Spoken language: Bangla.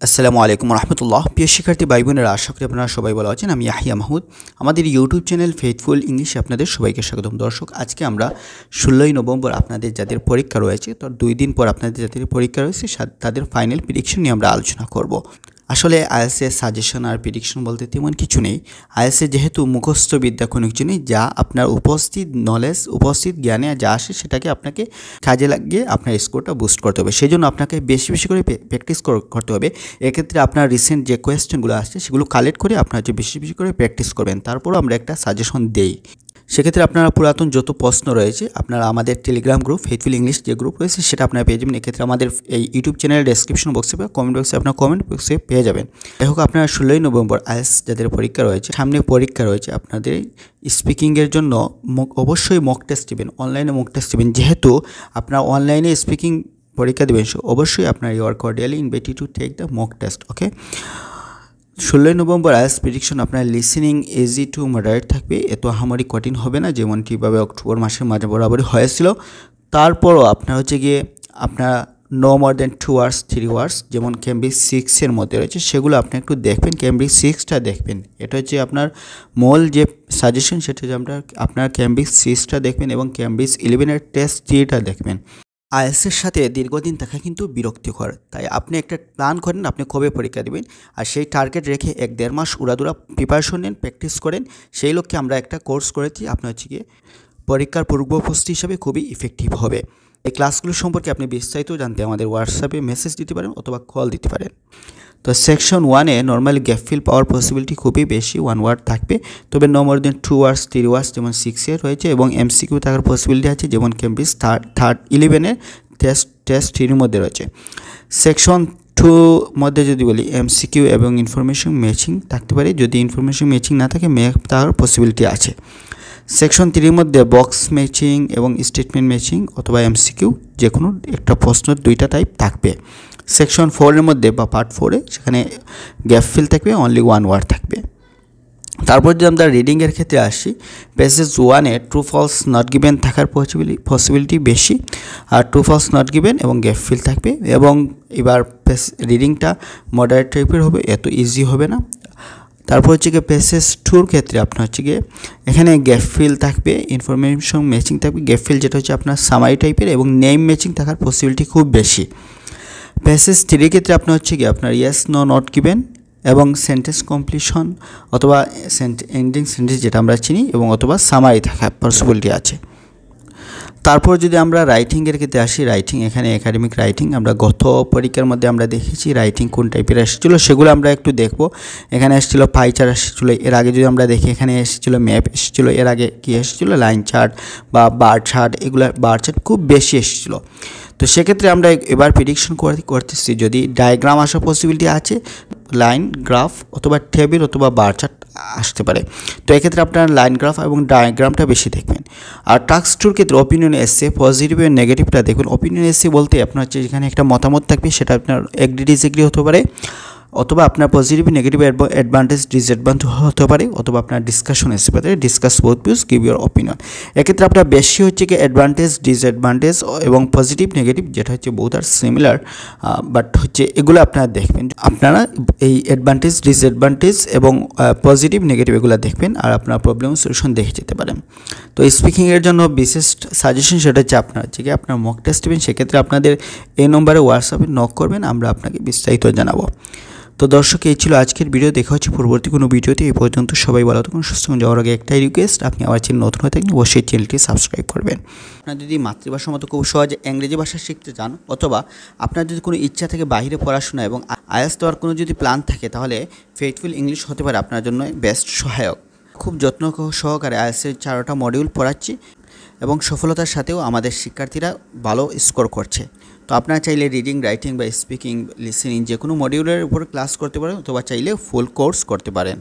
আসসালামু আলাইকুম রহমতুল্লাহ। প্রিয় শিক্ষার্থী ভাই বোনেরা, আশা করি আপনারা সবাই ভালো আছেন। আমি ইয়াহিয়া মাহমুদ, আমাদের ইউটিউব চ্যানেল ফেথফুল ইংলিশে আপনাদের সবাইকে স্বাগতম। দর্শক, আজকে আমরা 16ই নভেম্বর আপনাদের যাদের পরীক্ষা রয়েছে, তো 2 দিন পর আপনাদের যাদের পরীক্ষা রয়েছে তাদের ফাইনাল প্রেডিকশন নিয়ে আমরা আলোচনা করব। আসলে আইএলটিএস সাজেশন আর প্রেডিকশন বলতে তেমন কিছু নেই। আইএলটিএস যেহেতু মুখস্থ বিদ্যা কোনো কিছু নেই, যা আপনার উপস্থিত নলেজ, উপস্থিত জ্ঞানে যা আসে সেটাকে আপনাকে কাজে লাগিয়ে আপনার স্কোরটা বুস্ট করতে হবে। সেই জন্য আপনাকে বেশি বেশি করে প্র্যাকটিস করতে হবে। এক্ষেত্রে আপনার রিসেন্ট যে কোয়েশ্চেনগুলো আসছে সেগুলো কালেক্ট করে আপনার যে বেশি বেশি করে প্র্যাকটিস করবেন, তারপরও আমরা একটা সাজেশন দেই। সেক্ষেত্রে আপনারা পুরাতন যত প্রশ্ন রয়েছে আপনারা আমাদের টেলিগ্রাম গ্রুপ ফেথফুল ইংলিশ যে গ্রুপ রয়েছে সেটা আপনারা পেয়ে যাবেন। এক্ষেত্রে আমাদের এই ইউটিউব চ্যানেলের ডেসক্রিপশন বক্সে বা কমেন্ট বক্সে আপনার কমেন্ট বক্সে পেয়ে যাবেন। যাই হোক, আপনারা 16ই নভেম্বর আইএলটিএস যাদের পরীক্ষা রয়েছে, সামনে পরীক্ষা রয়েছে, আপনাদের স্পিকিংয়ের জন্য অবশ্যই মক টেস্ট দেবেন, অনলাইনে মক টেস্ট দেবেন। যেহেতু আপনার অনলাইনে স্পিকিং পরীক্ষা দেবেন, অবশ্যই আপনার you are cordially invited to take the mock test. Okay, 16ই নভেম্বর আইএলটিএস প্রেডিকশন আপনার লিসেনিং ইজি টু মডারেট থাকবে, এত আহামরি কঠিন হবে না যেমনটিভাবে অক্টোবর মাসের মাঝে বরাবরই হয়েছিল। তারপরও আপনার হচ্ছে গিয়ে আপনার নো মোর দেন 2 hours 3 hours যেমন ক্যামব্রিজ 6-এর মধ্যে রয়েছে সেগুলো আপনি একটু দেখবেন, ক্যামব্রিজ 6টা দেখবেন। এটা হচ্ছে আপনার মূল যে সাজেশন, সেটা হচ্ছে আপনার ক্যামব্রিজ 6টা দেখবেন এবং ক্যামব্রিজ 11-এর টেস্ট 3টা দেখবেন। আইএলটিএসের সাথে দীর্ঘদিন থাকা কিন্তু বিরক্তিকর, তাই আপনি একটা প্ল্যান করেন আপনি কবে পরীক্ষা দেবেন, আর সেই টার্গেট রেখে 1-1.5 মাস উড়াদুরা প্রিপারেশন নেন, প্র্যাকটিস করেন। সেই লক্ষ্যে আমরা একটা কোর্স করেছি, আপনার হচ্ছে গিয়ে পরীক্ষার পূর্ব প্রস্তুতি হিসাবে খুবই ইফেক্টিভ হবে। এই ক্লাসগুলো সম্পর্কে আপনি বিস্তারিত জানতে আমাদের হোয়াটসঅ্যাপে মেসেজ দিতে পারেন অথবা কল দিতে পারেন। তো সেকশন 1-এ নর্মালি গ্যাপ ফিল পাওয়ার পসিবিলিটি খুবই বেশি, 1 ওয়ার্ড থাকবে, তবে নো মোর দেন 2 hours 3 hours যেমন 6-এ রয়েছে, এবং এমসিকিউ থাকার পসিবিলিটি আছে যেমন ক্যামব্রিজ 11-এর টেস্ট 3-এর মধ্যে রয়েছে। সেকশন 2 মধ্যে যদি বলি এমসিকিউ এবং ইনফরমেশন ম্যাচিং থাকতে পারে, যদি ইনফরমেশন ম্যাচিং না থাকে ম্যাপ থাকার পসিবিলিটি আছে। সেকশন 3-এর মধ্যে বক্স ম্যাচিং এবং স্টেটমেন্ট ম্যাচিং অথবা এমসিকিউ যে কোনো একটা প্রশ্নের 2টা টাইপ থাকবে। সেকশন 4-এর মধ্যে বা পার্ট 4-এ সেখানে গ্যাপ ফিল থাকবে, অনলি 1 ওয়ার্ড থাকবে। তারপর যদি আমরা রিডিংয়ের ক্ষেত্রে আসি, প্যাসেজ 1-এ ট্রু ফলস নট গিভেন থাকার পসিবিলিটি বেশি, আর ট্রু ফলস নট গিভেন এবং গ্যাপ ফিল থাকবে। এবং এবার রিডিংটা মডারেট টাইপের হবে, এত ইজি হবে না। তারপর হচ্ছে গিয়ে প্যাসেজ 2-র ক্ষেত্রে আপনার হচ্ছে গিয়ে এখানে গ্যাপ ফিল থাকবে, ইনফরমেশন ম্যাচিং থাকবে। গ্যাপ ফিল যেটা হচ্ছে আপনার সামারি টাইপের এবং নেম ম্যাচিং থাকার পসিবিলিটি খুব বেশি। প্যাসেজ 3-এর ক্ষেত্রে আপনার হচ্ছে গিয়ে আপনার ইয়েস নো নট গিভেন এবং সেন্টেন্স কমপ্লিশন অথবা এন্ডিং সেন্টেন্স যেটা আমরা চিনি এবং অথবা সামারি থাকার পসিবিলিটি আছে। তারপর যদি আমরা রাইটিংয়ের ক্ষেত্রে আসি, রাইটিং এখানে একাডেমিক রাইটিং আমরা গত পরীক্ষার মধ্যে আমরা দেখেছি রাইটিং কোন টাইপের এসেছিলো, সেগুলো আমরা একটু দেখব। এখানে এসেছিলো পাই চার্ট এসেছিলো, এর আগে যদি আমরা দেখি এখানে এসেছিলো ম্যাপ এসেছিলো, এর আগে কি এসেছিলো লাইন চার্ট বা বার চার্ট, এগুলো বার চার্ট খুব বেশি এসেছিলো। তো সেক্ষেত্রে আমরা এবার প্রেডিকশন করতেছি যদি ডায়াগ্রাম আসার পসিবিলিটি আছে, লাইন গ্রাফ অথবা টেবিল অথবা বার চার্ট আসতে পারে। তো এক্ষেত্রে আপনার লাইন গ্রাফ এবং ডায়াগ্রামটা বেশি দেখবেন। আর টাস্ক 2-র ক্ষেত্রে অপিনিয়ন এসে পজিটিভ এবং নেগেটিভটা দেখবেন। অপিনিয়ন এসে বলতে আপনার হচ্ছে যেখানে একটা মতামত থাকবে, সেটা আপনার এগ্রি ডিসএগ্রি হতে পারে, অথবা আপনার পজিটিভ নেগেটিভ অ্যাডভান্টেজ ডিসঅ্যাডভান্টেজ হতে পারে, অথবা আপনার ডিসকাশন আসতে পারে, discuss both views give your opinion. এক্ষেত্রে আপনার বেশি হচ্ছে কি অ্যাডভান্টেজ ডিসঅ্যাডভান্টেজ এবং পজিটিভ নেগেটিভ যেটা হচ্ছে বোথ আর সিমিলার, বাট হচ্ছে এগুলো আপনারা দেখবেন। আপনারা এই অ্যাডভান্টেজ ডিসঅ্যাডভান্টেজ এবং পজিটিভ নেগেটিভ এগুলো দেখবেন, আর আপনার প্রবলেম সলিউশন দেখে যেতে পারেন। তো স্পিকিংয়ের জন্য বিশেষ সাজেশন সেটা হচ্ছে আপনার হচ্ছে কি আপনার মক টেস্ট দেবেন, সেক্ষেত্রে আপনাদের এই নম্বরে হোয়াটসঅ্যাপে নক করবেন, আমরা আপনাকে বিস্তারিত জানাবো। তো দর্শক, এই ছিল আজকের ভিডিও। দেখা হচ্ছে পরবর্তী কোনো ভিডিওতে। এই পর্যন্ত সবাই ভালো থাকুন, সুস্থ থাকুন। যাওয়ার আগে একটাই রিকোয়েস্ট, আপনি আমার চ্যানেল নতুন হয়ে থাকলে অবশ্যই চ্যানেলটি সাবস্ক্রাইব করবেন। আপনার যদি মাতৃভাষার মতো খুব সহজে ইংরেজি ভাষা শিখতে চান, অথবা আপনার যদি কোনো ইচ্ছা থাকে বাইরে পড়াশোনা এবং আইএলটিএস দেওয়ার কোনো যদি প্ল্যান থাকে, তাহলে ফেথফুল ইংলিশ হতে পারে আপনার জন্য বেস্ট সহায়ক। খুব যত্ন সহকারে আইএলটিএসের 4টা মডিউল পড়াচ্ছি এবং সফলতার সাথেও আমাদের শিক্ষার্থীরা ভালো স্কোর করছে। তো আপনারা চাইলে রিডিং, রাইটিং বা স্পিকিং, লিসেনিং যে কোনো মডিউলের উপর ক্লাস করতে পারেন, অথবা চাইলে ফুল কোর্স করতে পারেন।